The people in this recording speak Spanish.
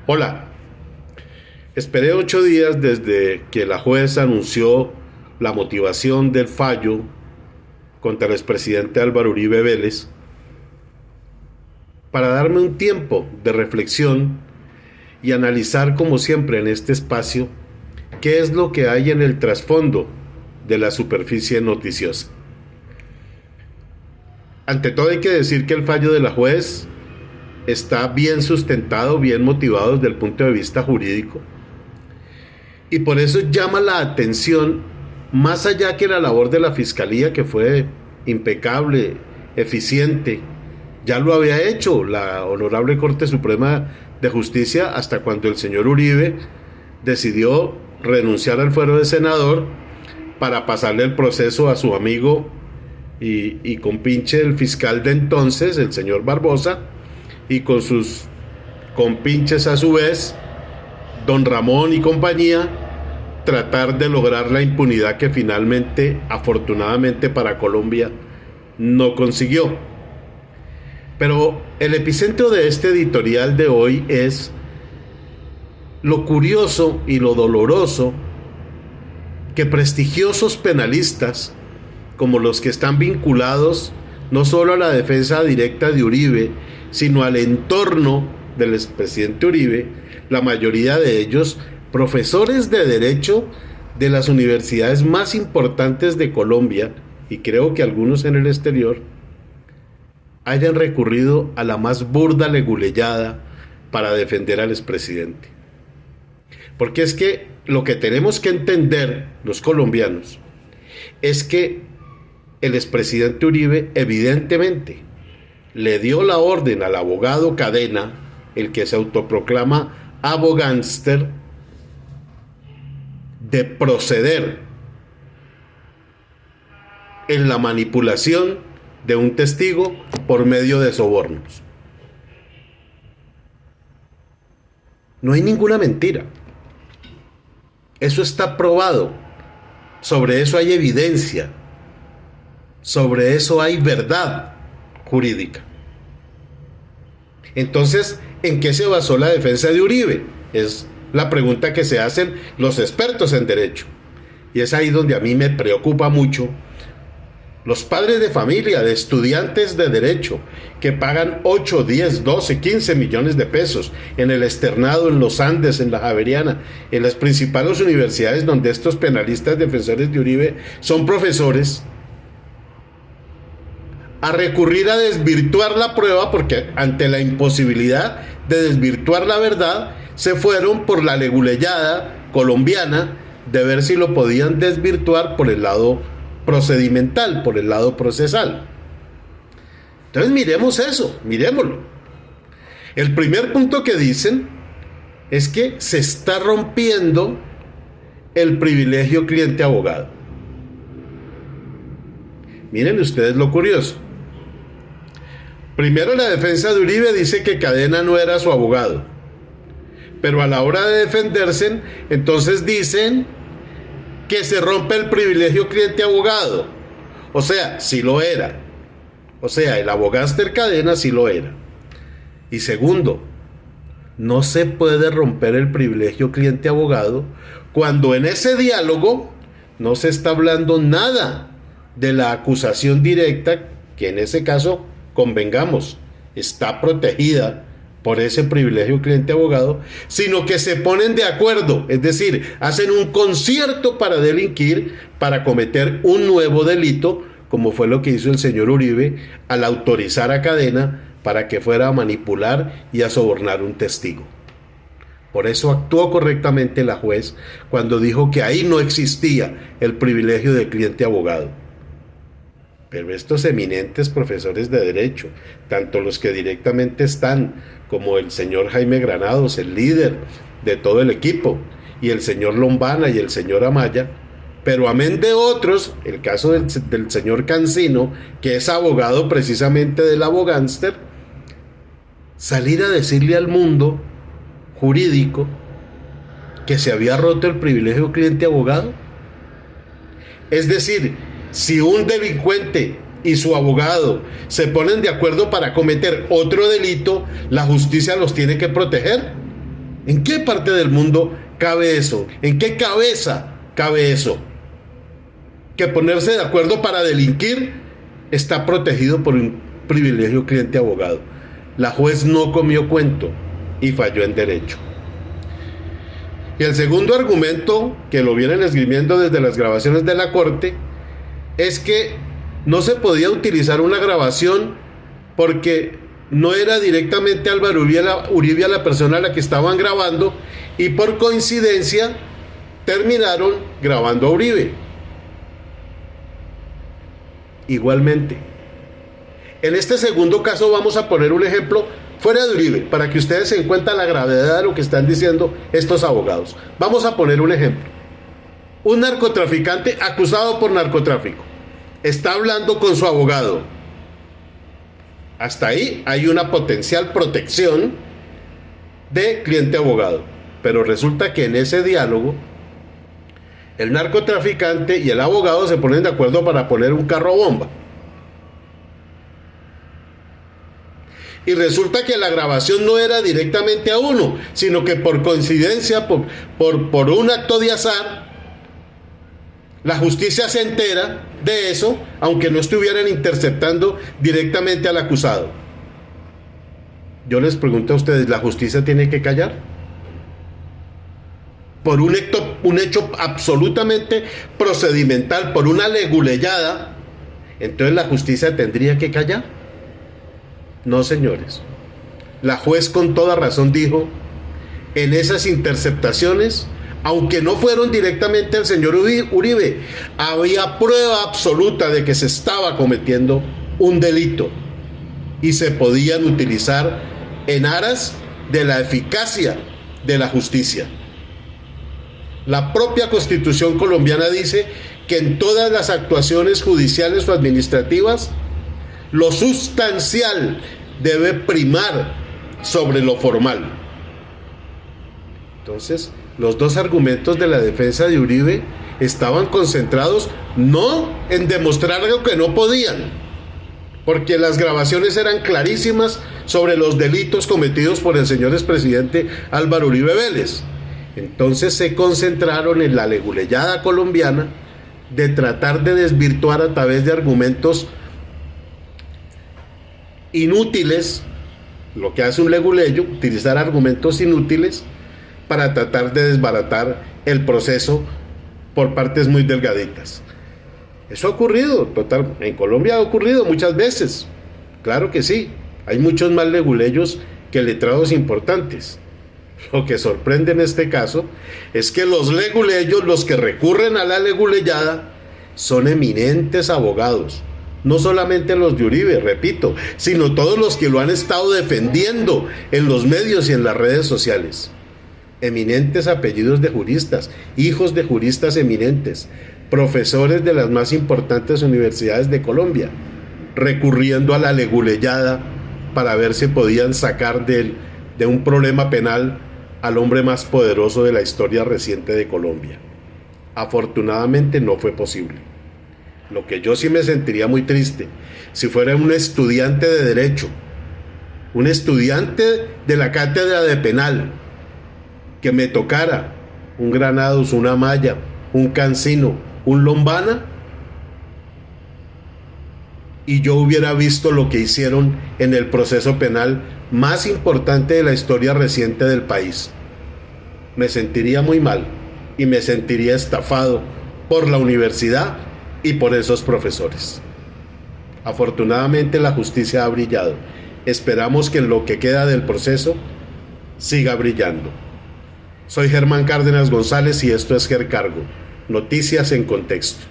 Hola, esperé 8 días desde que la juez anunció la motivación del fallo contra el expresidente Álvaro Uribe Vélez para darme un tiempo de reflexión y analizar, como siempre en este espacio, qué es lo que hay en el trasfondo de la superficie noticiosa. Ante todo hay que decir que el fallo de la juez está bien sustentado, bien motivado desde el punto de vista jurídico, y por eso llama la atención, más allá que la labor de la Fiscalía, que fue impecable, eficiente. Ya lo había hecho la Honorable Corte Suprema de Justicia hasta cuando el señor Uribe decidió renunciar al fuero de senador para pasarle el proceso a su amigo y compinche el fiscal de entonces, el señor Barbosa, y con sus compinches a su vez, don Ramón y compañía, tratar de lograr la impunidad que finalmente, afortunadamente para Colombia, no consiguió. Pero el epicentro de este editorial de hoy es lo curioso y lo doloroso que prestigiosos penalistas, como los que están vinculados no solo a la defensa directa de Uribe, sino al entorno del expresidente Uribe, la mayoría de ellos profesores de derecho de las universidades más importantes de Colombia, y creo que algunos en el exterior, hayan recurrido a la más burda leguleyada para defender al expresidente. Porque es que lo que tenemos que entender los colombianos es que el expresidente Uribe evidentemente le dio la orden al abogado Cadena, el que se autoproclama abogánster, de proceder en la manipulación de un testigo por medio de sobornos. No hay ninguna mentira. Eso está probado. Sobre eso hay evidencia. Sobre eso hay verdad jurídica. Entonces, ¿en qué se basó la defensa de Uribe? Es la pregunta que se hacen los expertos en derecho. Y es ahí donde a mí me preocupa mucho los padres de familia, de estudiantes de derecho, que pagan 8, 10, 12, 15 millones de pesos en el externado, en los Andes, en la Javeriana, en las principales universidades donde estos penalistas defensores de Uribe son profesores, a recurrir a desvirtuar la prueba, porque ante la imposibilidad de desvirtuar la verdad, se fueron por la leguleyada colombiana de ver si lo podían desvirtuar por el lado procedimental, por el lado procesal. Entonces miremos eso, miremoslo. El primer punto que dicen es que se está rompiendo el privilegio cliente-abogado. Miren ustedes lo curioso. Primero, la defensa de Uribe dice que Cadena no era su abogado, pero a la hora de defenderse, entonces dicen que se rompe el privilegio cliente-abogado. O sea, sí lo era. O sea, el abogánster Cadena sí lo era. Y segundo, no se puede romper el privilegio cliente-abogado cuando en ese diálogo no se está hablando nada de la acusación directa, que en ese caso, convengamos, está protegida por ese privilegio cliente-abogado, sino que se ponen de acuerdo, es decir, hacen un concierto para delinquir, para cometer un nuevo delito, como fue lo que hizo el señor Uribe al autorizar a Cadena para que fuera a manipular y a sobornar un testigo. Por eso actuó correctamente la juez cuando dijo que ahí no existía el privilegio de cliente-abogado. Pero estos eminentes profesores de derecho, tanto los que directamente están, como el señor Jaime Granados, el líder de todo el equipo, y el señor Lombana y el señor Amaya, pero amén de otros, el caso del señor Cancino, que es abogado precisamente del abogánster, salir a decirle al mundo jurídico que se había roto el privilegio cliente-abogado. Es decir, si un delincuente y su abogado se ponen de acuerdo para cometer otro delito, la justicia los tiene que proteger. ¿En qué parte del mundo cabe eso? ¿En qué cabeza cabe eso? Que ponerse de acuerdo para delinquir está protegido por un privilegio cliente-abogado. La juez no comió cuento y falló en derecho. Y el segundo argumento, que lo vienen esgrimiendo desde las grabaciones de la corte, es que no se podía utilizar una grabación porque no era directamente Álvaro Uribe la persona a la que estaban grabando, y por coincidencia terminaron grabando a Uribe. Igualmente, en este segundo caso vamos a poner un ejemplo fuera de Uribe, para que ustedes se den cuenta la gravedad de lo que están diciendo estos abogados. Vamos a poner un ejemplo. Un narcotraficante acusado por narcotráfico está hablando con su abogado. Hasta ahí hay una potencial protección de cliente-abogado. Pero resulta que en ese diálogo el narcotraficante y el abogado se ponen de acuerdo para poner un carro bomba. Y resulta que la grabación no era directamente a uno, sino que por coincidencia, por un acto de azar, la justicia se entera de eso, aunque no estuvieran interceptando directamente al acusado. Yo les pregunto a ustedes, ¿la justicia tiene que callar? Por un hecho absolutamente procedimental, por una leguleyada, entonces la justicia tendría que callar. No, señores. La juez con toda razón dijo, en esas interceptaciones, aunque no fueron directamente al señor Uribe, había prueba absoluta de que se estaba cometiendo un delito y se podían utilizar en aras de la eficacia de la justicia. La propia Constitución colombiana dice que en todas las actuaciones judiciales o administrativas, lo sustancial debe primar sobre lo formal. Entonces, los dos argumentos de la defensa de Uribe estaban concentrados no en demostrar algo que no podían, porque las grabaciones eran clarísimas sobre los delitos cometidos por el señor expresidente Álvaro Uribe Vélez. Entonces se concentraron en la leguleyada colombiana de tratar de desvirtuar a través de argumentos inútiles, lo que hace un leguleyo, utilizar argumentos inútiles para tratar de desbaratar el proceso por partes muy delgaditas. Eso ha ocurrido, en Colombia ha ocurrido muchas veces, claro que sí, hay muchos más leguleyos que letrados importantes. Lo que sorprende en este caso es que los leguleyos, los que recurren a la leguleyada, son eminentes abogados. No solamente los de Uribe, repito, sino todos los que lo han estado defendiendo en los medios y en las redes sociales. Eminentes apellidos de juristas, hijos de juristas eminentes, profesores de las más importantes universidades de Colombia, recurriendo a la leguleyada para ver si podían sacar de un problema penal al hombre más poderoso de la historia reciente de Colombia. Afortunadamente no fue posible. Lo que yo sí me sentiría muy triste si fuera un estudiante de derecho, un estudiante de la cátedra de penal, que me tocara un Granados, una Amaya, un Cancino, un Lombana, y yo hubiera visto lo que hicieron en el proceso penal más importante de la historia reciente del país. Me sentiría muy mal y me sentiría estafado por la universidad y por esos profesores. Afortunadamente la justicia ha brillado. Esperamos que en lo que queda del proceso siga brillando. Soy Germán Cárdenas González y esto es GerCargo, Noticias en Contexto.